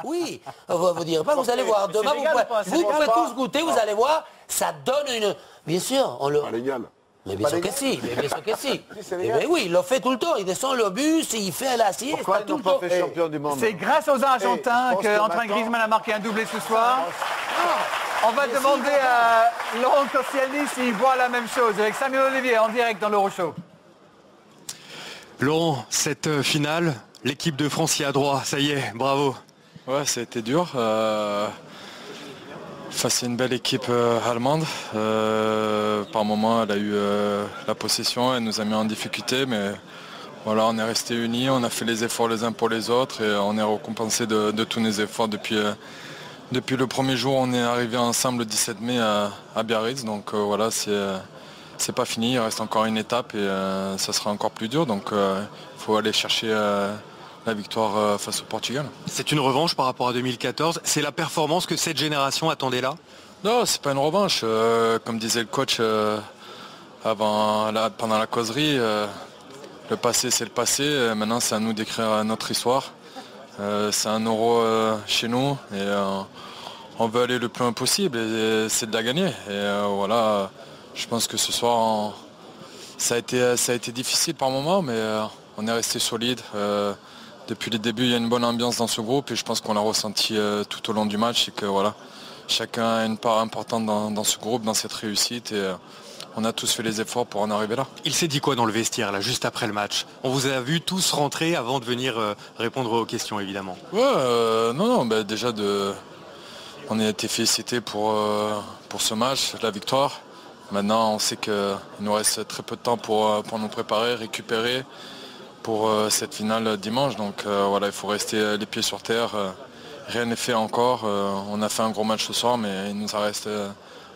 Oui, vous direz pas, vous allez voir. Demain, vous pouvez tous goûter, vous allez voir, ça donne une... Bien sûr, on le... Pas légal. Mais bien sûr que si, mais bien sûr que si. Mais oui, il le fait tout le temps. Il descend le bus, il fait la sieste. Pourquoi ils n'ont pas fait champion du monde? C'est grâce aux Argentins qu'Antoine Griezmann a marqué un doublé ce soir. On va demander à Laurent Koscielny s'il voit la même chose avec Samuel Olivier en direct dans l'Euro-Show. Laurent, cette finale, l'équipe de France y a droit, ça y est, bravo. Ouais, ça a été dur. Face à une belle équipe allemande. Par moment, elle a eu la possession, elle nous a mis en difficulté, mais voilà, on est restés unis, on a fait les efforts les uns pour les autres et on est récompensé de tous nos efforts depuis le premier jour. On est arrivé ensemble le 17 mai à Biarritz, donc voilà, c'est pas fini, il reste encore une étape et ça sera encore plus dur, donc il faut aller chercher la victoire face au Portugal. C'est une revanche par rapport à 2014. C'est la performance que cette génération attendait là? Non, c'est pas une revanche. Comme disait le coach pendant la causerie, le passé c'est le passé. Maintenant c'est à nous d'écrire notre histoire. C'est un Euro chez nous et on veut aller le plus loin possible et c'est de la gagner. Et voilà, je pense que ce soir ça a été difficile par moments, mais on est resté solide. Depuis le début, il y a une bonne ambiance dans ce groupe et je pense qu'on l'a ressenti tout au long du match et que voilà, chacun a une part importante dans ce groupe, dans cette réussite et on a tous fait les efforts pour en arriver là. Il s'est dit quoi dans le vestiaire là, juste après le match? On vous a vu tous rentrer avant de venir répondre aux questions évidemment. Ouais, non, déjà on a été félicités pour ce match, la victoire. Maintenant, on sait qu'il nous reste très peu de temps pour nous préparer, récupérer pour cette finale dimanche. Donc voilà, il faut rester les pieds sur terre. Rien n'est fait encore. On a fait un gros match ce soir, mais il nous en reste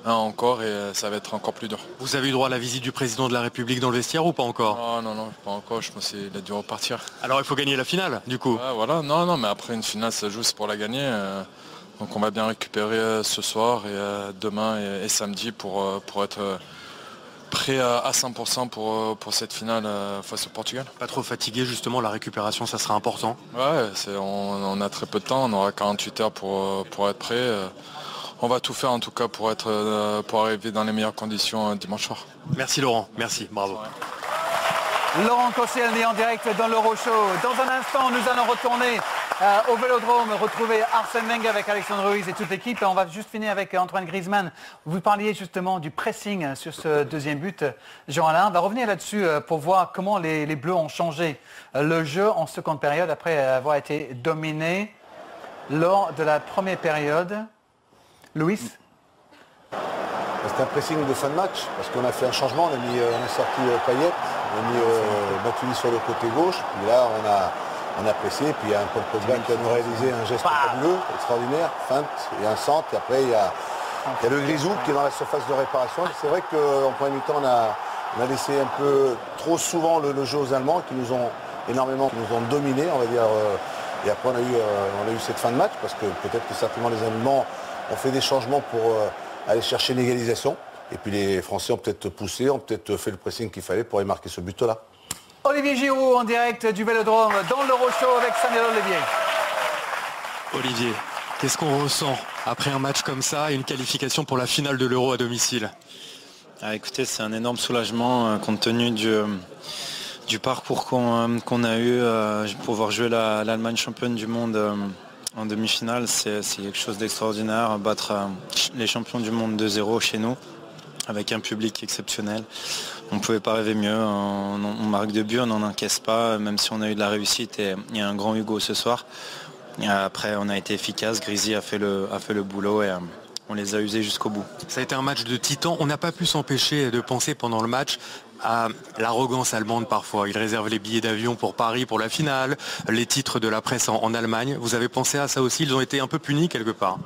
un encore et ça va être encore plus dur. Vous avez eu droit à la visite du président de la République dans le vestiaire ou pas encore? Non, pas encore. Je pense qu'il a dû repartir. Alors il faut gagner la finale, du coup. Ouais, voilà, non, mais après une finale, ça joue, c'est pour la gagner. Donc on va bien récupérer ce soir et demain et samedi pour être prêt à 100% pour cette finale face au Portugal. Pas trop fatigué justement, la récupération ça sera important. Ouais, on a très peu de temps, on aura 48 heures pour être prêt. On va tout faire en tout cas pour arriver dans les meilleures conditions dimanche soir. Merci Laurent, merci, bravo. Laurent Koscielny en direct dans l'Euro-Show. Dans un instant, nous allons retourner au Vélodrome, retrouver Arsène Wenger avec Alexandre Ruiz et toute l'équipe. On va juste finir avec Antoine Griezmann. Vous parliez justement du pressing sur ce deuxième but. Jean-Alain, on va revenir là-dessus pour voir comment les Bleus ont changé le jeu en seconde période après avoir été dominés lors de la première période. Louis? C'est un pressing de fin de match parce qu'on a fait un changement, on a sorti Payet, on a mis Matuidi sur le côté gauche, puis là on a pressé, puis il y a un Paul Pogba qui a nous réalisé un geste fabuleux, extraordinaire, feinte, et un centre, et après il y a le Grisou qui est dans la surface de réparation. C'est vrai qu'en premier mi-temps on a laissé un peu trop souvent le jeu aux Allemands qui nous ont dominés, on va dire, et après on a eu cette fin de match parce que peut-être que certainement les Allemands ont fait des changements pour aller chercher l'égalisation. Et puis les Français ont peut-être poussé, ont peut-être fait le pressing qu'il fallait pour y marquer ce but-là. Olivier Giroud en direct du Vélodrome dans l'Euro-Show avec Samuel Olivier. Olivier, qu'est-ce qu'on ressent après un match comme ça et une qualification pour la finale de l'Euro à domicile? Écoutez, c'est un énorme soulagement compte tenu du parcours qu'on a eu. Pouvoir jouer l'Allemagne championne du monde en demi-finale, c'est quelque chose d'extraordinaire. Battre les champions du monde 2-0 chez nous, avec un public exceptionnel. On ne pouvait pas rêver mieux. On marque 2 buts, on n'en encaisse pas, même si on a eu de la réussite. Et il y a un grand Hugo ce soir. Et après, on a été efficace. Grisi a fait le boulot et on les a usés jusqu'au bout. Ça a été un match de titan. On n'a pas pu s'empêcher de penser pendant le match à l'arrogance allemande parfois. Ils réservent les billets d'avion pour Paris pour la finale, les titres de la presse en Allemagne. Vous avez pensé à ça aussi? Ils ont été un peu punis quelque part?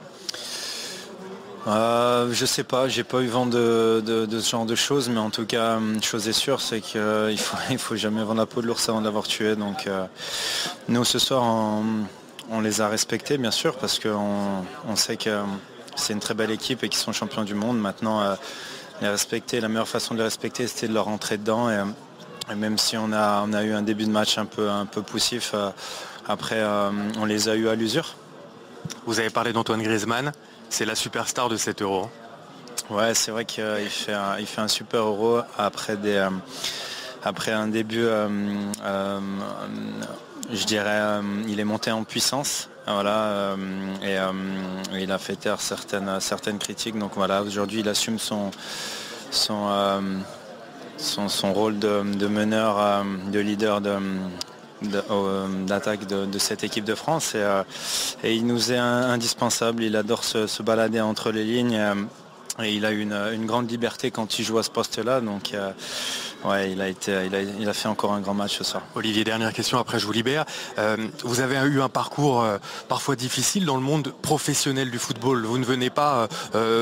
Je sais pas, j'ai pas eu vent de ce genre de choses, mais en tout cas, une chose est sûre, c'est qu'il faut jamais vendre la peau de l'ours avant de l'avoir tué. Donc nous ce soir on les a respectés bien sûr parce qu'on sait que c'est une très belle équipe et qu'ils sont champions du monde. Maintenant les respecter, la meilleure façon de les respecter, c'était de leur rentrer dedans et même si on a eu un début de match un peu poussif, après on les a eu à l'usure Vous avez parlé d'Antoine Griezmann, c'est la superstar de cet Euro. Ouais, c'est vrai qu'il fait un super Euro après un début, je dirais, il est monté en puissance. Voilà, et il a fait taire certaines critiques. Donc voilà, aujourd'hui il assume son rôle de meneur, de leader d'attaque de cette équipe de France. Et il nous est indispensable. Il adore se balader entre les lignes. Et il a une grande liberté quand il joue à ce poste-là. Donc ouais, il a fait encore un grand match ce soir. Olivier, dernière question, après je vous libère. Vous avez eu un parcours parfois difficile dans le monde professionnel du football. Vous ne venez pas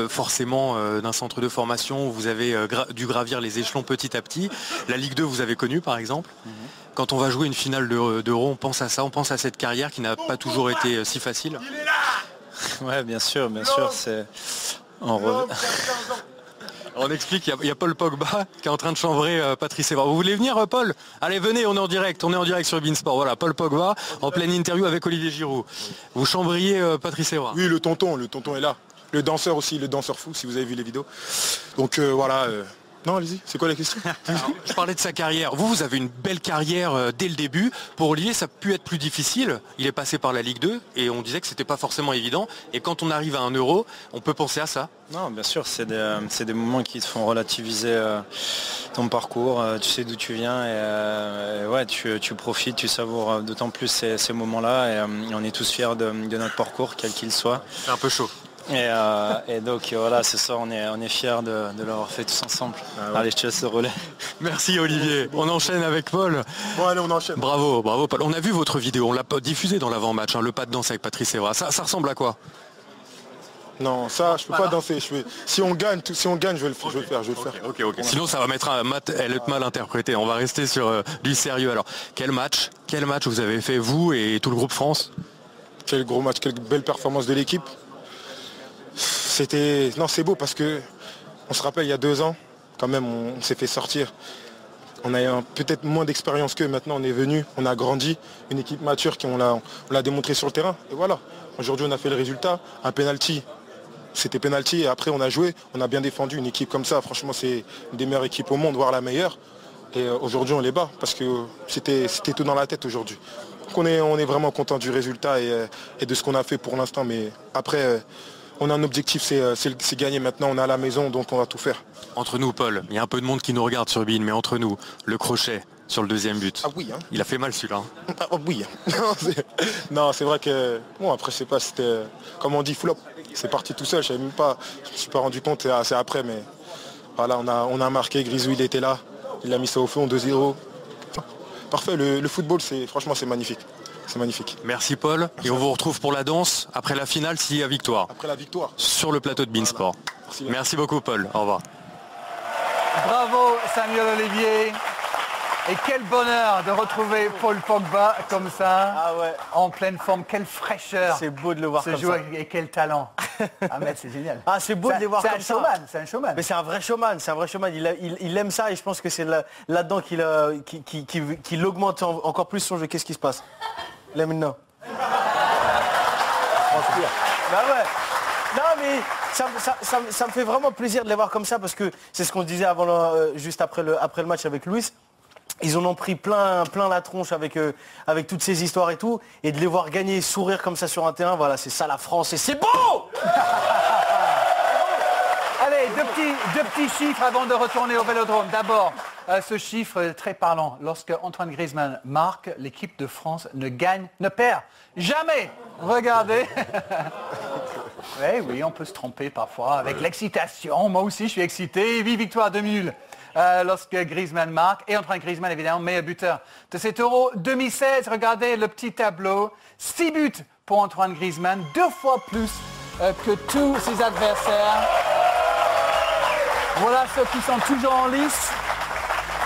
forcément d'un centre de formation. Vous avez dû gravir les échelons petit à petit. La Ligue 2, vous avez connu par exemple. Quand on va jouer une finale d'Euro, on pense à ça, on pense à cette carrière qui n'a pas toujours été si facile. Ouais, bien sûr, c'est... On explique qu'il y a Paul Pogba qui est en train de chambrer Patrice Evra. Vous voulez venir, Paul? Allez, venez, on est en direct sur Beansport. Voilà, Paul Pogba en pleine interview avec Olivier Giroud. Vous chambriez Patrice Evra? Oui, le tonton est là. Le danseur aussi, le danseur fou, si vous avez vu les vidéos. Donc voilà. Non, allez-y, c'est quoi la question? Alors, je parlais de sa carrière. Vous avez une belle carrière dès le début. Pour Olivier, ça a pu être plus difficile. Il est passé par la Ligue 2 et on disait que c'était pas forcément évident. Et quand on arrive à un Euro, on peut penser à ça. Non, bien sûr, c'est des moments qui te font relativiser ton parcours. Tu sais d'où tu viens et ouais, tu profites, tu savoures d'autant plus ces moments-là. Et on est tous fiers de notre parcours, quel qu'il soit. C'est un peu chaud. Et donc voilà, c'est ça, on est fiers de l'avoir fait tous ensemble. Ah ouais. Allez, je te laisse le relais. Merci Olivier. On enchaîne avec Paul. Bon allez, on enchaîne. Bravo Paul. On a vu votre vidéo, on l'a diffusée dans l'avant-match, le pas de danse avec Patrice Evra. Ça ressemble à quoi? Non, ça, je peux pas danser. Si on gagne, je vais le faire. Ok. Sinon, ça va être mal interprété. On va rester sur du sérieux. Alors, quel match vous avez fait, vous et tout le groupe France? Quel gros match, quelle belle performance de l'équipe. C'est beau parce que on se rappelle il y a 2 ans, quand même, on s'est fait sortir. On a peut-être moins d'expérience qu'eux. Maintenant, on est venu, on a grandi, une équipe mature on l'a démontré sur le terrain. Et voilà. Aujourd'hui, on a fait le résultat, un penalty. C'était penalty et après on a joué, on a bien défendu une équipe comme ça. Franchement, c'est une des meilleures équipes au monde, voire la meilleure. Et aujourd'hui, on les bat parce que c'était tout dans la tête aujourd'hui. Donc on est vraiment content du résultat et de ce qu'on a fait pour l'instant. Mais après, on a un objectif, c'est gagner maintenant. On est à la maison, donc on va tout faire. Entre nous, Paul, il y a un peu de monde qui nous regarde sur Bein, mais entre nous, le crochet sur le deuxième but. Ah oui, hein. Il a fait mal celui-là. Ah oui. Non, c'est vrai que bon, après je sais pas, c'était comme on dit flop. C'est parti tout seul. Je me suis pas rendu compte. C'est après, mais voilà, on a marqué. Grisou, il était là. Il a mis ça au fond, 2-0. Parfait. Le football, franchement, c'est magnifique. C'est magnifique. Merci Paul. Et on vous retrouve pour la danse après la finale s'il y a victoire. Après la victoire. Sur le plateau de Beansport. Merci beaucoup Paul. Au revoir. Bravo Samuel Olivier. Et quel bonheur de retrouver Paul Pogba comme ça, en pleine forme. Quelle fraîcheur. C'est beau de le voir comme joueur ça. Et quel talent. Ah mais c'est génial. Ah, c'est beau de les voir comme ça. C'est un showman. Mais c'est un vrai showman. Il aime ça et je pense que c'est là-dedans qu'il augmente encore plus son jeu. Qu'est-ce qui se passe? Là maintenant. Bah ouais. Non mais ça me fait vraiment plaisir de les voir comme ça parce que c'est ce qu'on se disait juste après le match avec Luis. Ils en ont pris plein la tronche avec toutes ces histoires et tout. Et de les voir gagner, sourire comme ça sur un terrain, voilà, c'est ça la France et c'est beau. Allez, deux petits chiffres avant de retourner au Vélodrome. D'abord, ce chiffre très parlant. Lorsque Antoine Griezmann marque, l'équipe de France ne perd jamais. Regardez. Oui, on peut se tromper parfois avec l'excitation. Moi aussi, je suis excité. 8 victoires, 2 nuls. Lorsque Griezmann marque. Et Antoine Griezmann, évidemment, meilleur buteur de cet Euro 2016. Regardez le petit tableau. 6 buts pour Antoine Griezmann. 2 fois plus que tous ses adversaires. Voilà ceux qui sont toujours en lice.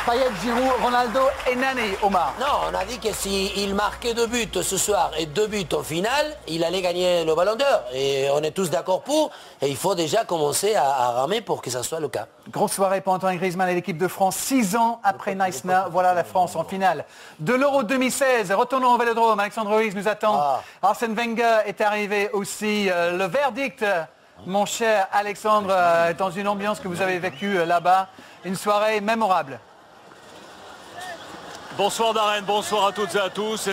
Payet, Giroud, Ronaldo et Nani, Omar. Non, on a dit que s'il marquait 2 buts ce soir et 2 buts au final, il allait gagner le Ballon d'Or. Et on est tous d'accord pour. Et il faut déjà commencer à ramer pour que ça soit le cas. Grosse soirée pour Antoine Griezmann et l'équipe de France. 6 ans après Neissner, voilà la France en finale de l'Euro 2016. Retournons au Vélodrome. Alexandre Ruiz nous attend. Arsène Wenger est arrivé aussi. Le verdict, mon cher Alexandre, dans une ambiance que vous avez vécue là-bas. Une soirée mémorable. Bonsoir Darren, bonsoir à toutes et à tous.